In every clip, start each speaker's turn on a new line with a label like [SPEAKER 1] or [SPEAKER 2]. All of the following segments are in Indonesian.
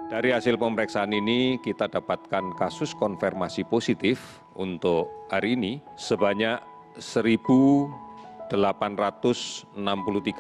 [SPEAKER 1] Dari hasil pemeriksaan ini kita dapatkan kasus konfirmasi positif untuk hari ini sebanyak 1.863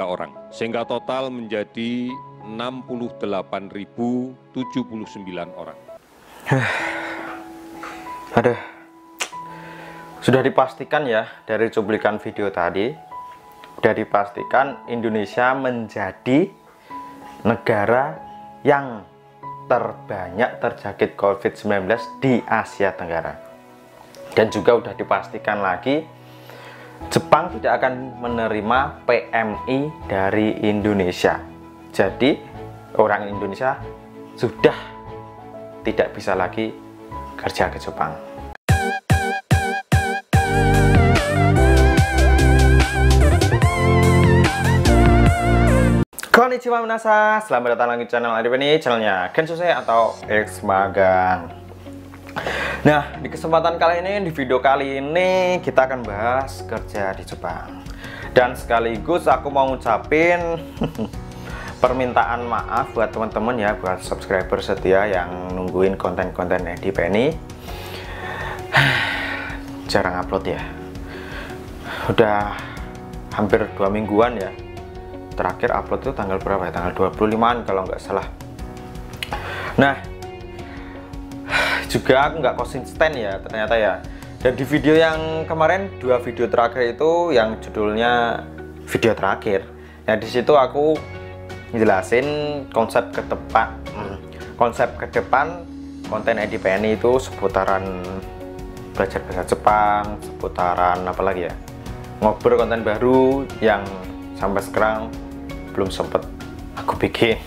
[SPEAKER 1] orang, sehingga total menjadi 68.079 orang.
[SPEAKER 2] Sudah dipastikan ya dari cuplikan video tadi, sudah dipastikan Indonesia menjadi negara yang terbanyak terjangkit COVID-19 di Asia Tenggara. Dan juga sudah dipastikan lagi Jepang tidak akan menerima PMI dari Indonesia. Jadi orang Indonesia sudah tidak bisa lagi kerja ke Jepang. Konnichiwa minasa, selamat datang lagi di channel ini, channelnya Kensuse atau X Magang. Nah, di kesempatan kali ini, di video kali ini kita akan bahas kerja di Jepang. Dan sekaligus aku mau ngucapin permintaan maaf buat teman-teman ya, buat subscriber setia yang nungguin konten-konten di Penny. Jarang upload ya. Udah hampir 2 mingguan ya. Terakhir upload itu tanggal berapa ya? Tanggal 25an kalau nggak salah. Nah, juga aku nggak konsisten ya ternyata ya. Dan di video yang kemarin, 2 video terakhir itu yang judulnya video terakhir. Nah, di situ aku jelasin konsep ke depan konten EDPNI itu seputaran belajar bahasa Jepang, seputaran apa lagi ya? Ngobrol konten baru yang sampai sekarang belum sempet aku bikin.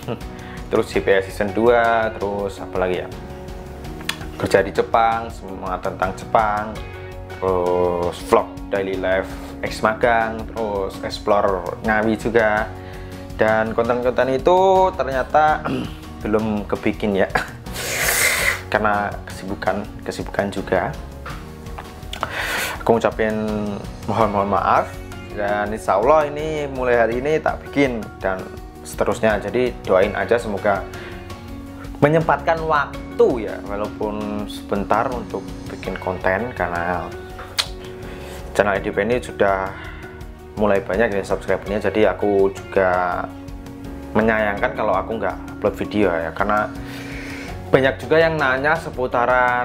[SPEAKER 2] Terus GPS season 2, terus apa lagi ya, kerja di Jepang, semua tentang Jepang, terus vlog daily life X Magang, terus explore Ngawi juga. Dan konten-konten itu ternyata belum kebikin ya karena kesibukan juga. Aku ngucapin mohon maaf. Dan insya Allah ini mulai hari ini tak bikin dan seterusnya. Jadi doain aja semoga menyempatkan waktu ya, walaupun sebentar untuk bikin konten, karena channel EDP ini sudah mulai banyak ya subscribernya. Jadi aku juga menyayangkan kalau aku nggak upload video ya, karena banyak juga yang nanya seputaran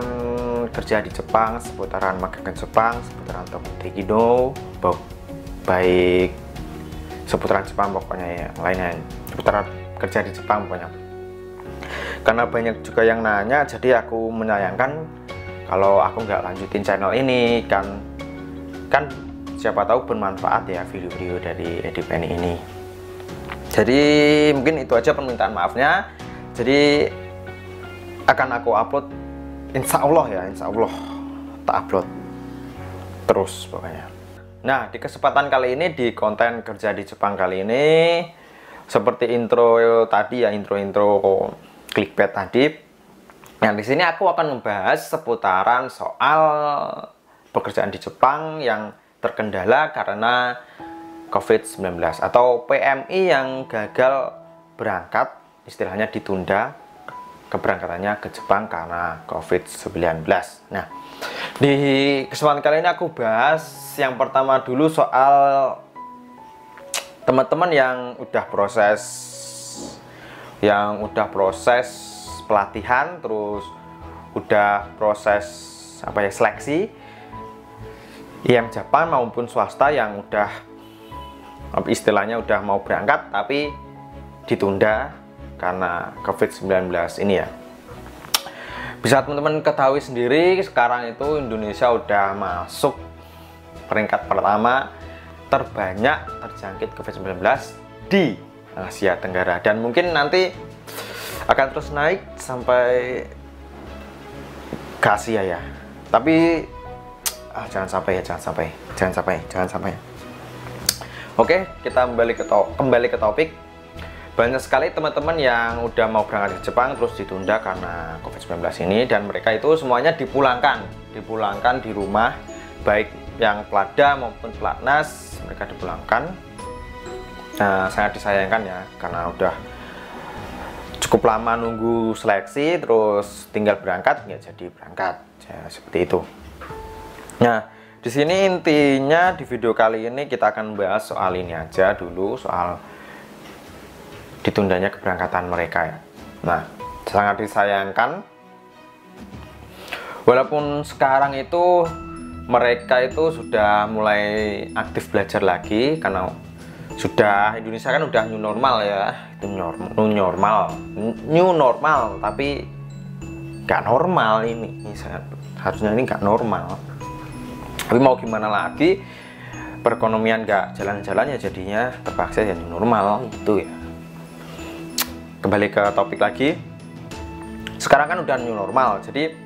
[SPEAKER 2] kerja di Jepang, seputaran magang ke Jepang, seputaran Tomotekido, baik seputaran Jepang pokoknya ya, lainnya seputaran kerja di Jepang pokoknya. Karena banyak juga yang nanya, jadi aku menyayangkan kalau aku nggak lanjutin channel ini, kan siapa tahu bermanfaat ya video-video dari EDPNI ini. Jadi mungkin itu aja permintaan maafnya. Jadi akan aku upload insya Allah ya, insya Allah tak upload terus pokoknya. Nah, di kesempatan kali ini, di konten kerja di Jepang kali ini, seperti intro tadi ya, intro clickbait tadi. Nah, di sini aku akan membahas seputaran soal pekerjaan di Jepang yang terkendala karena COVID-19 atau PMI yang gagal berangkat, istilahnya ditunda keberangkatannya ke Jepang karena COVID-19. Nah, di kesempatan kali ini aku bahas yang pertama dulu soal teman-teman yang udah proses pelatihan, terus udah proses apa ya, seleksi IM Jepang maupun swasta yang udah istilahnya udah mau berangkat tapi ditunda karena COVID-19 ini ya. Bisa teman-teman ketahui sendiri, sekarang itu Indonesia udah masuk peringkat pertama terbanyak terjangkit COVID-19 di Asia Tenggara, dan mungkin nanti akan terus naik sampai ke Asia ya. Tapi jangan sampai. Oke, kita kembali ke topik. Banyak sekali teman-teman yang udah mau berangkat ke Jepang terus ditunda karena COVID-19 ini, dan mereka itu semuanya dipulangkan di rumah, baik yang pelada maupun pelatnas, mereka dipulangkan. Nah, sangat disayangkan ya, karena udah cukup lama nunggu seleksi terus tinggal berangkat nggak jadi berangkat ya, seperti itu. Nah, di sini intinya di video kali ini kita akan bahas soal ini aja dulu, soal ditundanya keberangkatan mereka ya. Nah, sangat disayangkan walaupun sekarang itu mereka itu sudah mulai aktif belajar lagi karena sudah Indonesia kan udah new normal ya, itu new normal tapi nggak normal ini harusnya ini nggak normal. Tapi mau gimana lagi, perekonomian nggak jalan-jalan ya jadinya terpaksa ya new normal itu ya. Kembali ke topik lagi, sekarang kan udah new normal, jadi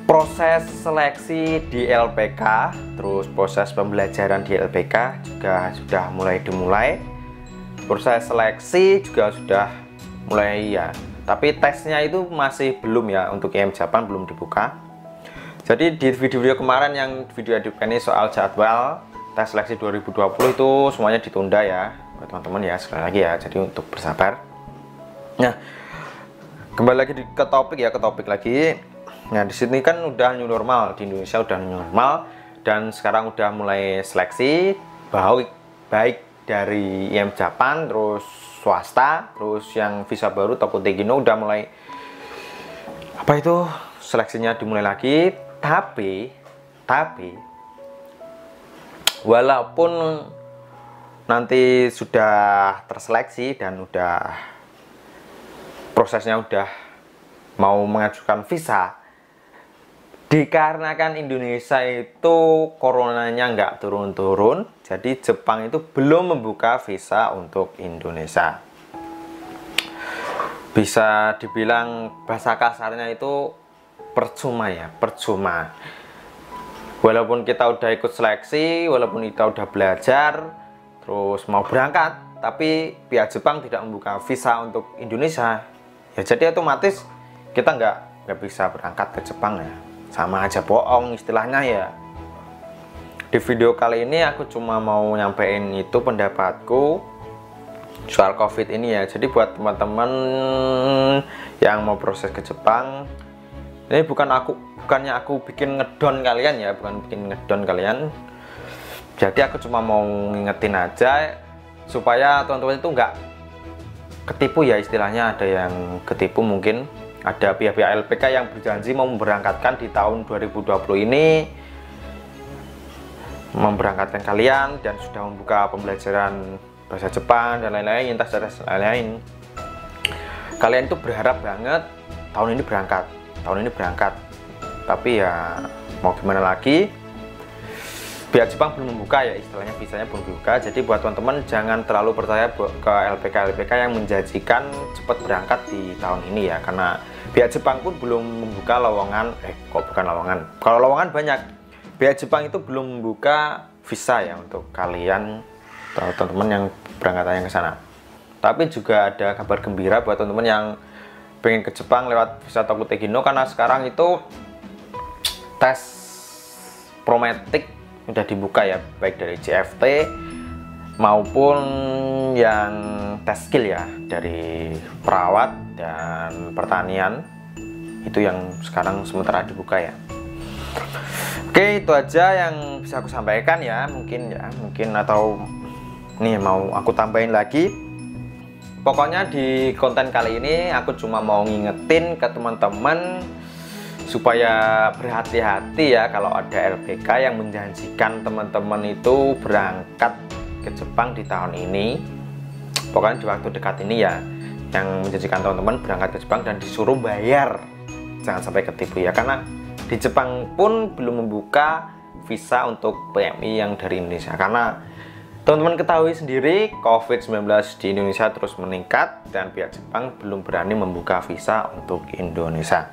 [SPEAKER 2] proses seleksi di LPK terus proses pembelajaran di LPK juga sudah mulai dimulai. Proses seleksi juga sudah mulai ya, tapi tesnya itu masih belum ya, untuk IM Japan belum dibuka. Jadi di video-video kemarin yang video ini soal jadwal tes seleksi 2020 itu semuanya ditunda ya buat teman-teman ya, sekali lagi ya, jadi untuk bersabar. Nah, kembali lagi ke topik lagi. Nah, di sini kan udah new normal, di Indonesia udah new normal dan sekarang udah mulai seleksi baik dari IM Japan terus swasta, terus yang visa baru Tokyo Tegino udah mulai seleksinya dimulai lagi. Tapi walaupun nanti sudah terseleksi dan prosesnya udah mau mengajukan visa, dikarenakan Indonesia itu coronanya nggak turun-turun, jadi Jepang itu belum membuka visa untuk Indonesia. Bisa dibilang bahasa kasarnya itu percuma ya, percuma. Walaupun kita udah ikut seleksi, walaupun kita udah belajar, terus mau berangkat, tapi pihak Jepang tidak membuka visa untuk Indonesia, ya jadi otomatis kita nggak bisa berangkat ke Jepang ya, sama aja bohong istilahnya ya. Di video kali ini aku cuma mau nyampein itu pendapatku soal COVID ini ya. Jadi buat teman-teman yang mau proses ke Jepang, ini bukannya aku bikin ngedon kalian ya, bukan bikin ngedon kalian. Jadi aku cuma mau ngingetin aja supaya teman-teman itu nggak ketipu ya, istilahnya ada yang ketipu, mungkin ada pihak-pihak LPK yang berjanji mau memberangkatkan di tahun 2020 ini, memberangkatkan kalian dan sudah membuka pembelajaran bahasa Jepang dan lain-lain, lintas dan lain-lain. Kalian itu berharap banget tahun ini berangkat, tapi ya mau gimana lagi, pihak Jepang belum membuka ya, istilahnya visanya belum dibuka. Jadi buat teman-teman jangan terlalu percaya ke LPK yang menjanjikan cepat berangkat di tahun ini ya, karena pihak Jepang pun belum membuka lowongan, kalau lowongan banyak, pihak Jepang itu belum membuka visa ya untuk kalian atau teman-teman yang berangkatannya ke sana. Tapi juga ada kabar gembira buat teman-teman yang pengen ke Jepang lewat visa Tokyo Tegino, karena sekarang itu tes prometik udah dibuka ya, baik dari CFT maupun yang tes skill ya, dari perawat dan pertanian, itu yang sekarang sementara dibuka ya. Oke, itu aja yang bisa aku sampaikan ya, mungkin atau nih mau aku tambahin lagi. Pokoknya di konten kali ini aku cuma mau ngingetin ke teman-teman supaya berhati-hati ya kalau ada LPK yang menjanjikan teman-teman itu berangkat ke Jepang di tahun ini. Pokoknya di waktu dekat ini ya, yang menjanjikan teman-teman berangkat ke Jepang dan disuruh bayar, jangan sampai ketipu ya, karena di Jepang pun belum membuka visa untuk PMI yang dari Indonesia, karena teman-teman ketahui sendiri COVID-19 di Indonesia terus meningkat dan pihak Jepang belum berani membuka visa untuk Indonesia.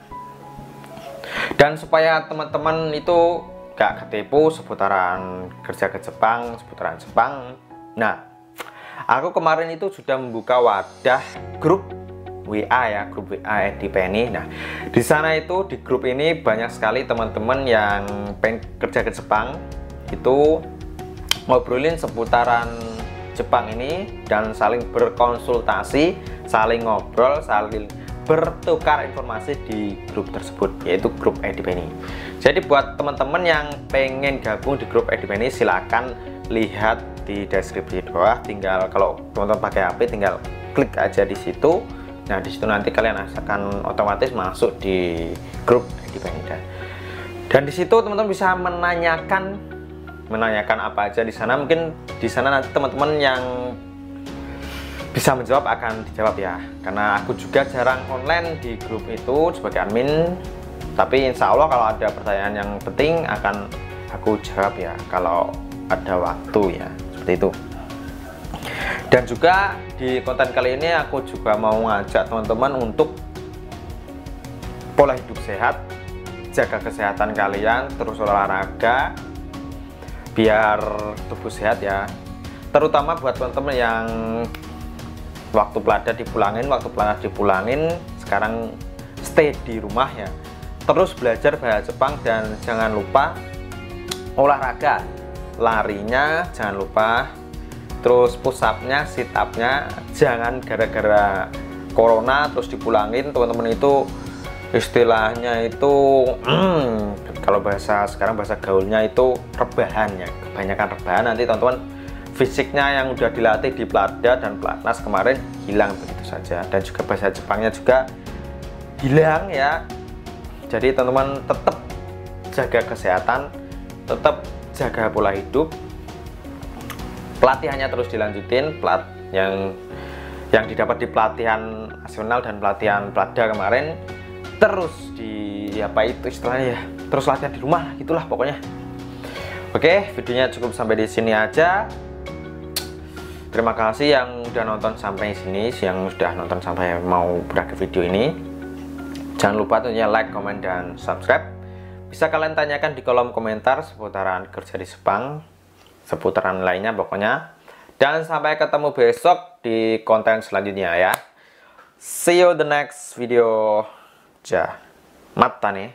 [SPEAKER 2] Dan supaya teman-teman itu gak ketipu seputaran kerja ke Jepang, seputaran Jepang, nah aku kemarin itu sudah membuka wadah grup WA ya, grup WA di PNI. Nah, di sana itu di grup ini banyak sekali teman-teman yang pengen kerja ke Jepang, itu ngobrolin seputaran Jepang ini dan saling berkonsultasi, saling ngobrol, saling bertukar informasi di grup tersebut, yaitu grup EduPenny. Jadi buat teman-teman yang pengen gabung di grup EduPenny, silakan lihat di deskripsi di bawah. Tinggal kalau teman-teman pakai HP tinggal klik aja di situ. Nah, di situ nanti kalian akan otomatis masuk di grup EduPenny. Dan di situ teman-teman bisa menanyakan apa aja di sana. Mungkin di sana nanti teman-teman yang bisa menjawab akan dijawab ya, karena aku juga jarang online di grup itu sebagai admin. Tapi insya Allah kalau ada pertanyaan yang penting akan aku jawab ya, kalau ada waktu ya, seperti itu. Dan juga di konten kali ini aku juga mau ngajak teman-teman untuk pola hidup sehat, jaga kesehatan kalian, terus olahraga biar tubuh sehat ya. Terutama buat teman-teman yang waktu pelajar dipulangin, sekarang stay di rumah ya, terus belajar bahasa Jepang. Dan jangan lupa olahraga, larinya jangan lupa, terus push up-nya, sit up-nya jangan gara-gara corona terus dipulangin. Teman-teman itu istilahnya itu kalau bahasa sekarang, bahasa gaulnya itu rebahan ya, kebanyakan rebahan. Nanti teman-teman fisiknya yang udah dilatih di Plada dan Platnas kemarin hilang begitu saja, dan juga bahasa Jepangnya juga hilang ya. Jadi teman-teman tetap jaga kesehatan, tetap jaga pola hidup, pelatihannya terus dilanjutin, yang didapat di pelatihan nasional dan pelatihan Plada kemarin terus di apa itu istilahnya ya, terus latihan di rumah gitulah pokoknya. Oke, videonya cukup sampai di sini aja. Terima kasih yang udah nonton sampai sini, yang sudah nonton sampai mau berakhir video ini. Jangan lupa tentunya like, comment, dan subscribe. Bisa kalian tanyakan di kolom komentar seputaran kerja di Jepang, seputaran lainnya pokoknya. Dan sampai ketemu besok di konten selanjutnya ya. See you the next video. Ja, mata nih.